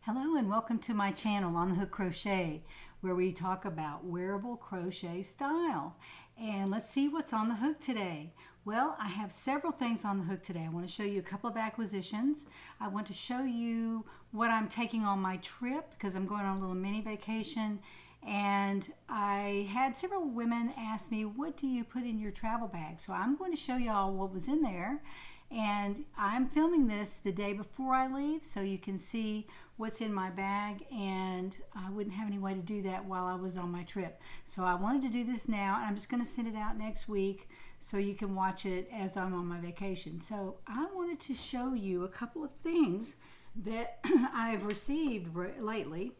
Hello and welcome to my channel on the Hook Crochet, where we talk about wearable crochet style. And let's see what's on the hook today. Well, I have several things on the hook today. I want to show you a couple of acquisitions. I want to show you what I'm taking on my trip because I'm going on a little mini vacation. And I had several women ask me, what do you put in your travel bag? So I'm going to show y'all what was in there. And I'm filming this the day before I leave so you can see what's in my bag, and I wouldn't have any way to do that while I was on my trip. So I wanted to do this now, and I'm just going to send it out next week so you can watch it as I'm on my vacation. So I wanted to show you a couple of things that I've received lately.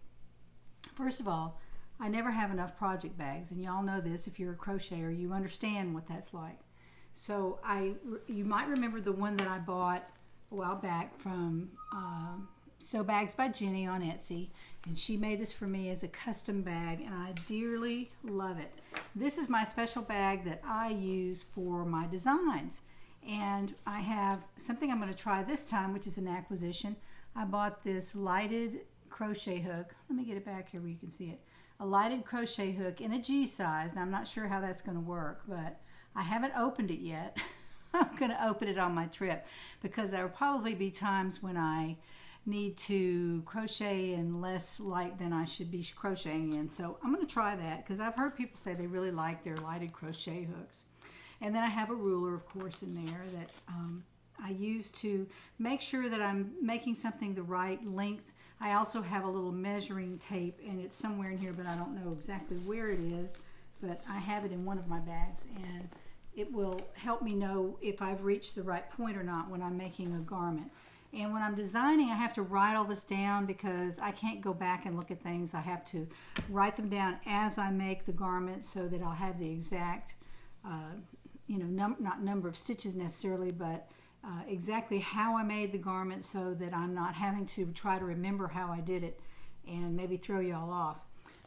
First of all, I never have enough project bags, and y'all know this. If you're a crocheter, you understand what that's like. So you might remember the one that I bought a while back from Sew Bags by Jeanne on Etsy, and she made this for me as a custom bag, and I dearly love it. This is my special bag that I use for my designs, and I have something I'm going to try this time, which is an acquisition. I bought this lighted crochet hook. Let me get it back here where you can see it. A lighted crochet hook in a G size. Now I'm not sure how that's going to work, but I haven't opened it yet. I'm going to open it on my trip because there will probably be times when I need to crochet in less light than I should be crocheting in. So I'm going to try that because I've heard people say they really like their lighted crochet hooks. And then I have a ruler, of course, in there that I use to make sure that I'm making something the right length. I also have a little measuring tape, and it's somewhere in here, but I don't know exactly where it is. But I have it in one of my bags, and it will help me know if I've reached the right point or not when I'm making a garment. And when I'm designing, I have to write all this down because I can't go back and look at things. I have to write them down as I make the garment so that I'll have the exact, not number of stitches necessarily, but exactly how I made the garment so that I'm not having to try to remember how I did it and maybe throw y'all off.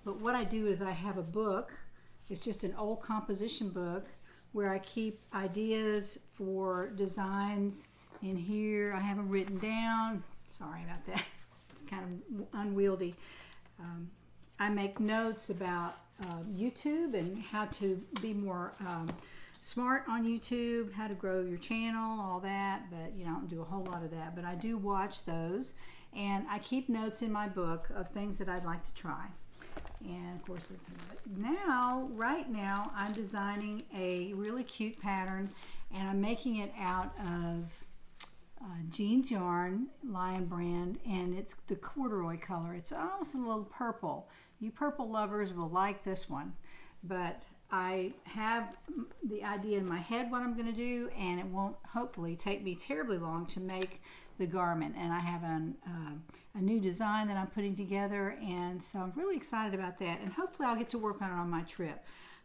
But what I do is I have a book. It's just an old composition book where I keep ideas for designs. In here, I have them written down. Sorry about that. It's kind of unwieldy. I make notes about YouTube and how to be more smart on YouTube, how to grow your channel, all that. But I don't do a whole lot of that. But I do watch those, and I keep notes in my book of things that I'd like to try. And of course, right now, I'm designing a really cute pattern, and I'm making it out of Jeanne's yarn, Lion brand, and it's the corduroy color. It's almost a little purple. You purple lovers will like this one, but I have the idea in my head what I'm going to do, and it won't hopefully take me terribly long to make the garment. And I have a new design that I'm putting together, and so I'm really excited about that, and hopefully I'll get to work on it on my trip.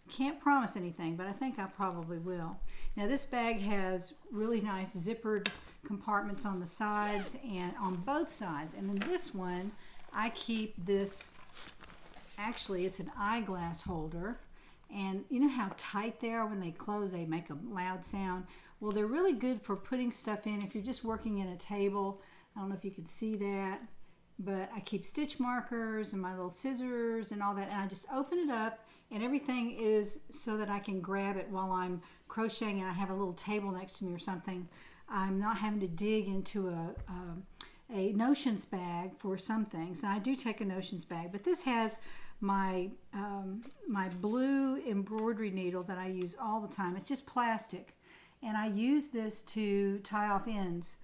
Can't promise anything, but I think I probably will. Now this bag has really nice zippered compartments on the sides and on both sides, and in this one I keep this, actually it's an eyeglass holder, and you know how tight they are when they close, they make a loud sound. Well, they're really good for putting stuff in if you're just working in a table. I don't know if you can see that, but I keep stitch markers and my little scissors and all that, and I just open it up, and everything is so that I can grab it while I'm crocheting, and I have a little table next to me or something. I'm not having to dig into a notions bag for some things. Now I do take a notions bag, but this has my my blue embroidery needle that I use all the time. It's just plastic, and I use this to tie off ends,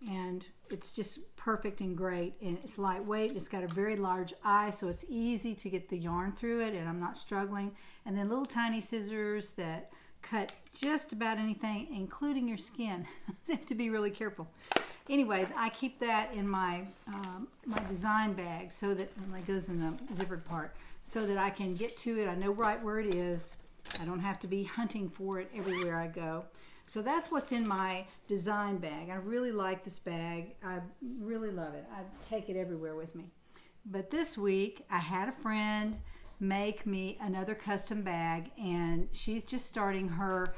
and it's just perfect and great, and it's lightweight. It's got a very large eye, so it's easy to get the yarn through it, and I'm not struggling. And then little tiny scissors that cut just about anything, including your skin. You have to be really careful. Anyway, I keep that in my my design bag so that it goes in the zippered part, so that I can get to it. I know right where it is. I don't have to be hunting for it everywhere I go. So that's what's in my design bag. I really like this bag. I really love it. I take it everywhere with me. But this week I had a friend make me another custom bag, and she's just starting her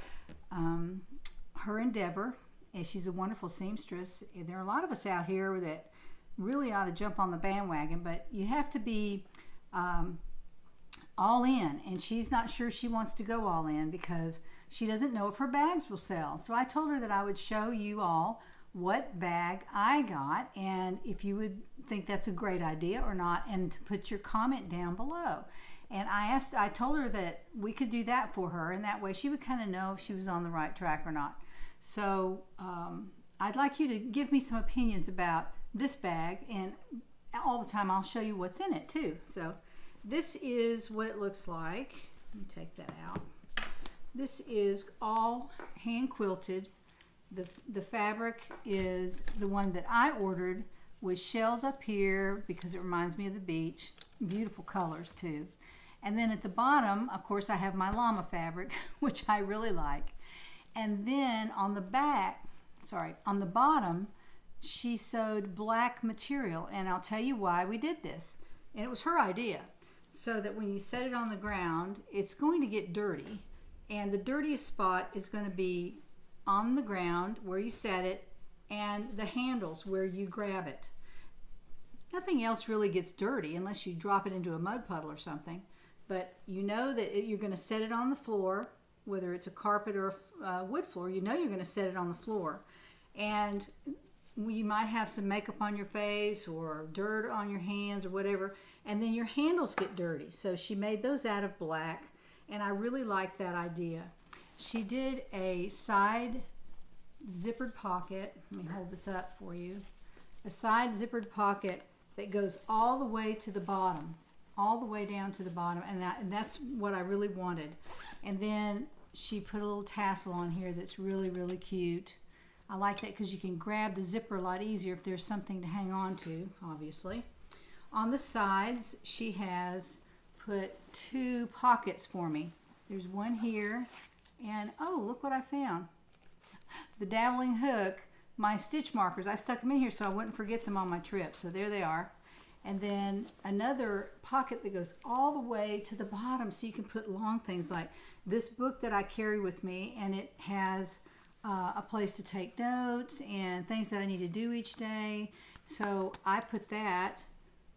endeavor, and she's a wonderful seamstress. There are a lot of us out here that really ought to jump on the bandwagon, but you have to be all in, and she's not sure she wants to go all in because she doesn't know if her bags will sell. So I told her that I would show you all what bag I got, and if you would think that's a great idea or not, and to put your comment down below. And I told her that we could do that for her, and that way she would kind of know if she was on the right track or not. So I'd like you to give me some opinions about this bag, and all the time I'll show you what's in it too. So this is what it looks like. Let me take that out. This is all hand quilted. The fabric is the one that I ordered with shells up here because it reminds me of the beach. Beautiful colors too. And then at the bottom, of course, I have my llama fabric, which I really like. And then on the back, on the bottom, she sewed black material, and I'll tell you why we did this. And it was her idea, so that when you set it on the ground, it's going to get dirty, and the dirtiest spot is going to be on the ground where you set it and the handles where you grab it. Nothing else really gets dirty unless you drop it into a mud puddle or something, but you know that you're going to set it on the floor, whether it's a carpet or a wood floor. You know you're going to set it on the floor, and you might have some makeup on your face or dirt on your hands or whatever, and then your handles get dirty. So she made those out of black, and I really like that idea. She did a side zippered pocket. Let me hold this up for you. A side zippered pocket that goes all the way to the bottom, all the way down to the bottom, and that's what I really wanted. And then she put a little tassel on here that's really, really cute. I like that because you can grab the zipper a lot easier if there's something to hang on to, obviously. On the sides, she has put 2 pockets for me. There's one here, and oh, look what I found. The dabbling hook, my stitch markers, I stuck them in here so I wouldn't forget them on my trip. So there they are. And then another pocket that goes all the way to the bottom so you can put long things like this book that I carry with me, and it has a place to take notes and things that I need to do each day. So I put that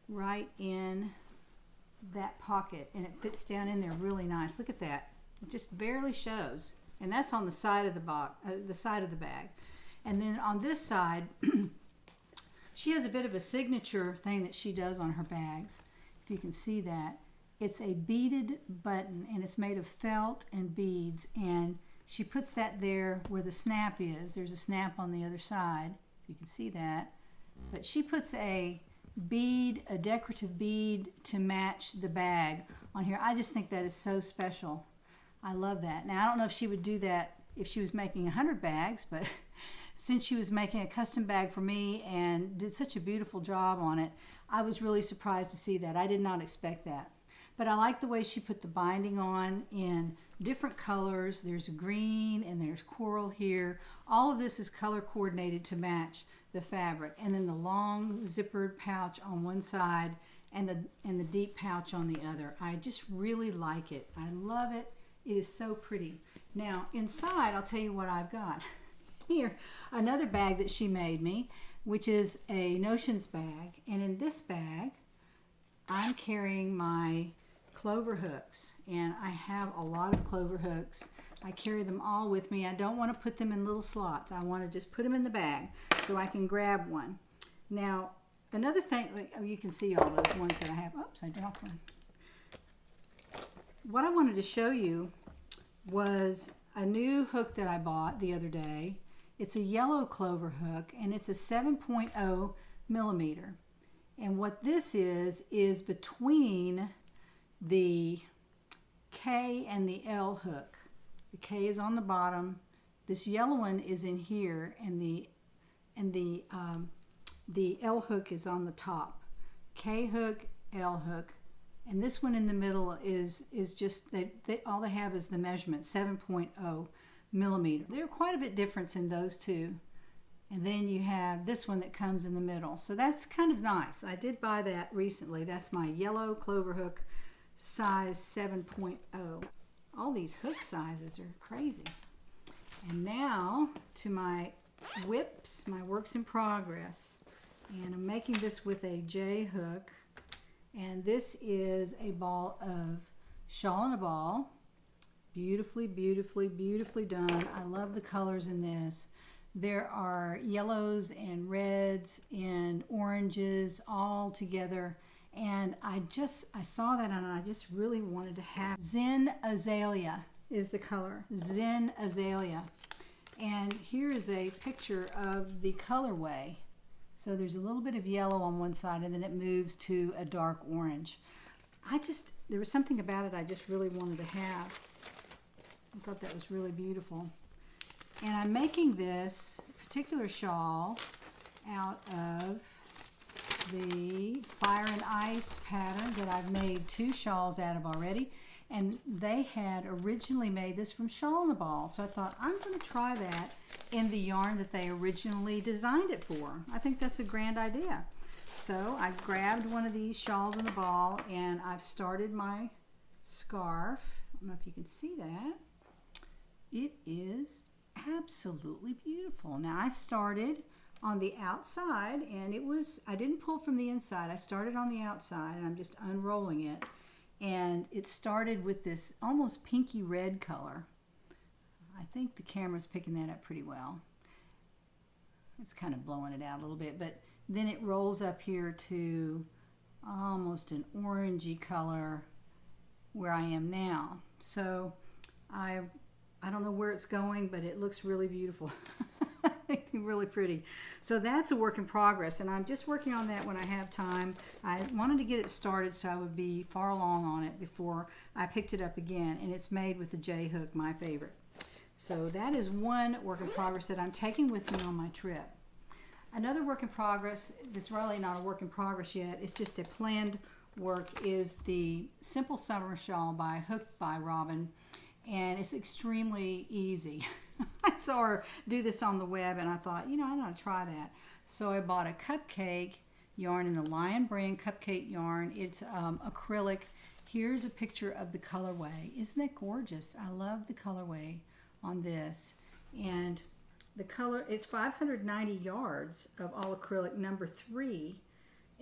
right in that pocket, and it fits down in there really nice. Look at that. It just barely shows. And that's on the side of the bag. And then on this side, she has a bit of a signature thing that she does on her bags. If you can see that. It's a beaded button, and it's made of felt and beads, and she puts that there where the snap is. There's a snap on the other side, if you can see that. But she puts a bead, a decorative bead to match the bag on here. I just think that is so special. I love that. Now, I don't know if she would do that if she was making 100 bags, but since she was making a custom bag for me and did such a beautiful job on it, I was really surprised to see that. I did not expect that. But I like the way she put the binding on in different colors. There's green and there's coral here. All of this is color coordinated to match the fabric. And then the long zippered pouch on one side and the deep pouch on the other. I just really like it. I love it. It is so pretty. Now inside, I'll tell you what I've got. Here, another bag that she made me, which is a notions bag. And in this bag, I'm carrying my Clover Hooks, and I have a lot of Clover Hooks. I carry them all with me. I don't want to put them in little slots. I want to just put them in the bag so I can grab one. Now, another thing, you can see all those ones that I have. Oops, I dropped one. What I wanted to show you was a new hook that I bought the other day. It's a yellow Clover hook, and it's a 7.0 millimeter. And what this is between the K and the L hook. The K is on the bottom. This yellow one is in here, and the L hook is on the top. K hook, L hook, and this one in the middle is just all they have is the measurement 7.0 millimeters. They're quite a bit difference in those two. And then you have this one that comes in the middle. So that's kind of nice. I did buy that recently. That's my yellow Clover hook, size 7.0. All these hook sizes are crazy. And now to my whips, my works in progress. And I'm making this with a J hook, and this is a ball of Shana Ball. Beautifully, beautifully, beautifully done. I love the colors in this. There are yellows and reds and oranges all together, and I saw that and I just really wanted to have Zen Azalea is the color, Zen Azalea. And here is a picture of the colorway. So there's a little bit of yellow on one side and then it moves to a dark orange. There was something about it I just really wanted to have. I thought that was really beautiful. And I'm making this particular shawl out of the Fire and Ice pattern that I've made 2 shawls out of already. And they had originally made this from Shana Ball. So I thought, I'm going to try that in the yarn that they originally designed it for. I think that's a grand idea. So I grabbed one of these shawls in the ball and I've started my scarf. I don't know if you can see that. It is absolutely beautiful. Now I started on the outside and I didn't pull from the inside. I started on the outside and I'm just unrolling it. And it started with this almost pinky red color. I think the camera's picking that up pretty well. It's kind of blowing it out a little bit, but then it rolls up here to almost an orangey color where I am now. So I don't know where it's going, but it looks really beautiful. Really pretty. So that's a work in progress, and I'm just working on that when I have time. I wanted to get it started so I would be far along on it before I picked it up again, and it's made with the J hook, my favorite. So that is one work in progress that I'm taking with me on my trip. Another work in progress, that's really not a work in progress yet, it's just a planned work, is the Simple Summer Shawl by Hook by Robin, and it's extremely easy. I saw her do this on the web and I thought, you know, I'm going to try that. So I bought a cupcake yarn in the Lion brand cupcake yarn. It's acrylic. Here's a picture of the colorway. Isn't that gorgeous? I love the colorway on this. And the color, it's 590 yards of all acrylic number 3,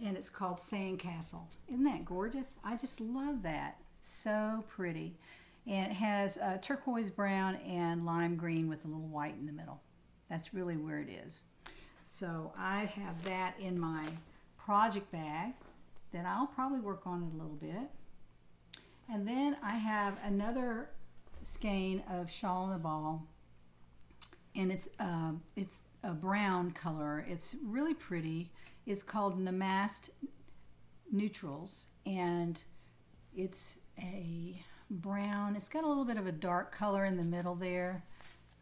and it's called Sandcastle. Isn't that gorgeous? I just love that. So pretty. And it has turquoise brown and lime green with a little white in the middle. That's really where it is. So I have that in my project bag that I'll probably work on it a little bit. And then I have another skein of Shana Ball, and it's a brown color. It's really pretty. It's called Amassed Neutrals, and it's a brown. It's got a little bit of a dark color in the middle there,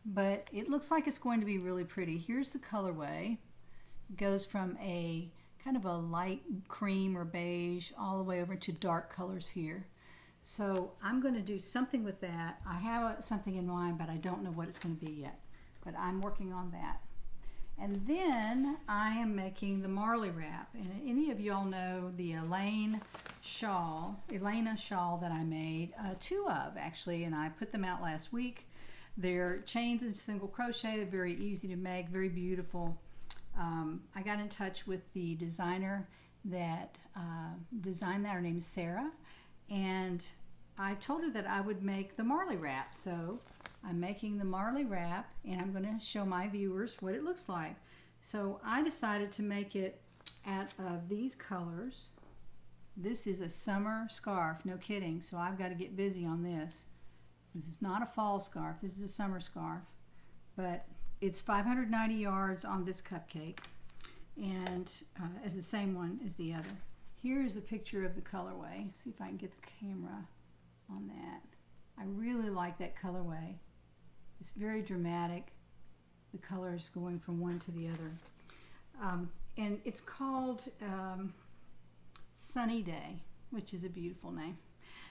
but it looks like it's going to be really pretty. Here's the colorway. It goes from a kind of a light cream or beige all the way over to dark colors here. So I'm going to do something with that. I have something in mind, but I don't know what it's going to be yet, but I'm working on that. And then I am making the Marley wrap. And any of y'all know the Elena shawl that I made, 2 of actually, and I put them out last week. They're chains and single crochet. They're very easy to make, very beautiful. I got in touch with the designer that designed that. Her name is Sarah, and I told her that I would make the Marley wrap. So I'm making the Marley wrap, and I'm going to show my viewers what it looks like. So I decided to make it out of these colors. This is a summer scarf, no kidding. So I've got to get busy on this. This is not a fall scarf. This is a summer scarf. But it's 590 yards on this cupcake, and as the same one as the other. Here's a picture of the colorway. See if I can get the camera on that. I really like that colorway. It's very dramatic. The colors going from one to the other. And it's called Sunny Day, which is a beautiful name.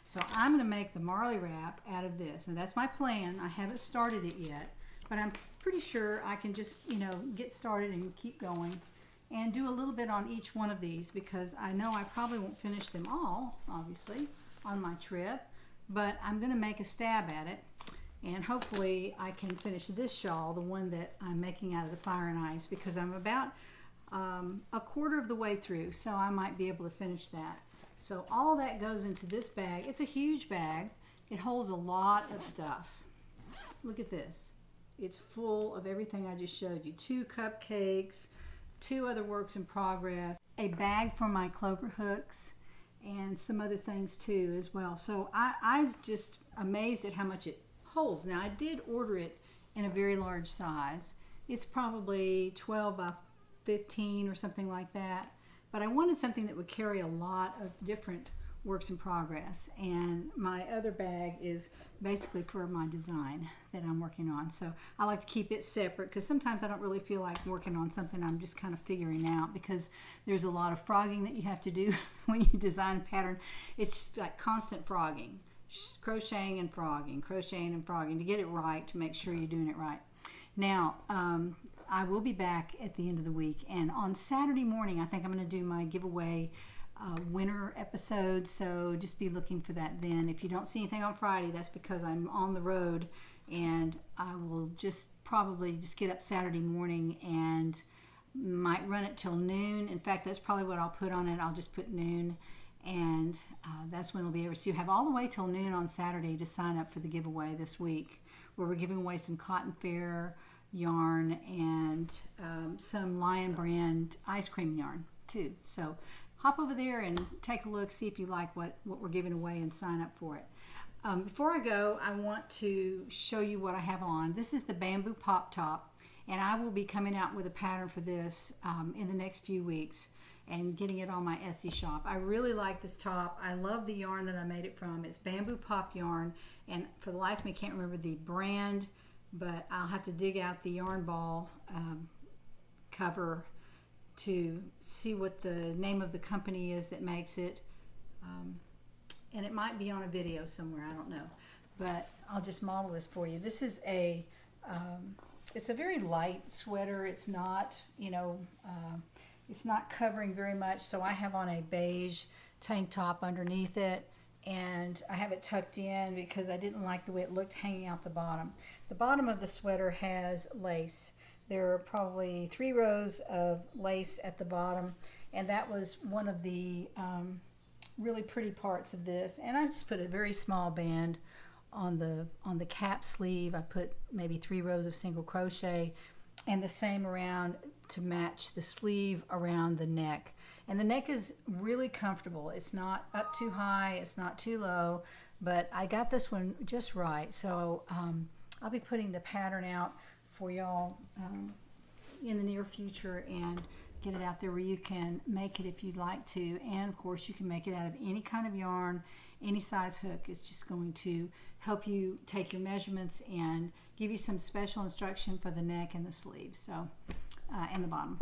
So I'm going to make the Marley wrap out of this. And that's my plan. I haven't started it yet, but I'm pretty sure I can just, get started and keep going and do a little bit on each one of these, because I know I probably won't finish them all, obviously, on my trip, but I'm going to make a stab at it, and hopefully I can finish this shawl, the one that I'm making out of the Fire and Ice, because I'm about a quarter of the way through, so I might be able to finish that. So all that goes into this bag. It's a huge bag. It holds a lot of stuff. Look at this. It's full of everything I just showed you. 2 cupcakes, 2 other works in progress, a bag for my Clover Hooks, and some other things too as well. So I'm just amazed at how much it holds. Now I did order it in a very large size. It's probably 12 by 15 or something like that. But I wanted something that would carry a lot of different works in progress, and my other bag is basically for my design that I'm working on. So I like to keep it separate because sometimes I don't really feel like working on something I'm just kind of figuring out, because there's a lot of frogging that you have to do when you design a pattern. It's just like constant frogging, crocheting and frogging to get it right, to make sure you're doing it right. Now I will be back at the end of the week, and on Saturday morning I think I'm going to do my giveaway winter episode, so just be looking for that then. If you don't see anything on Friday, that's because I'm on the road, and I will probably just get up Saturday morning and might run it till noon. In fact, that's probably what I'll put on it. I'll just put noon, and that's when it'll be over. So you have all the way till noon on Saturday to sign up for the giveaway this week, where we're giving away some Cotton Fair yarn and some Lion brand ice cream yarn too. So hop over there and take a look, see if you like what we're giving away, and sign up for it. Before I go, I want to show you what I have on. This is the bamboo pop top, and I will be coming out with a pattern for this in the next few weeks and getting it on my Etsy shop. I really like this top. I love the yarn that I made it from. It's bamboo pop yarn, and for the life of me, I can't remember the brand, but I'll have to dig out the yarn ball cover to see what the name of the company is that makes it, and it might be on a video somewhere, I don't know, but I'll just model this for you. This is it's a very light sweater. It's not, it's not covering very much, so I have on a beige tank top underneath it, and I have it tucked in because I didn't like the way it looked hanging out the bottom. The bottom of the sweater has lace. There are probably 3 rows of lace at the bottom, and that was one of the really pretty parts of this. And I just put a very small band on the cap sleeve. I put maybe 3 rows of single crochet, and the same around to match the sleeve around the neck. And the neck is really comfortable. It's not up too high, it's not too low, but I got this one just right. So I'll be putting the pattern out for y'all in the near future and get it out there where you can make it if you'd like to. And of course you can make it out of any kind of yarn, any size hook. It's just going to help you take your measurements and give you some special instruction for the neck and the sleeves, so and the bottom.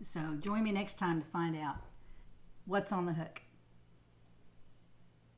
So join me next time to find out what's on the hook.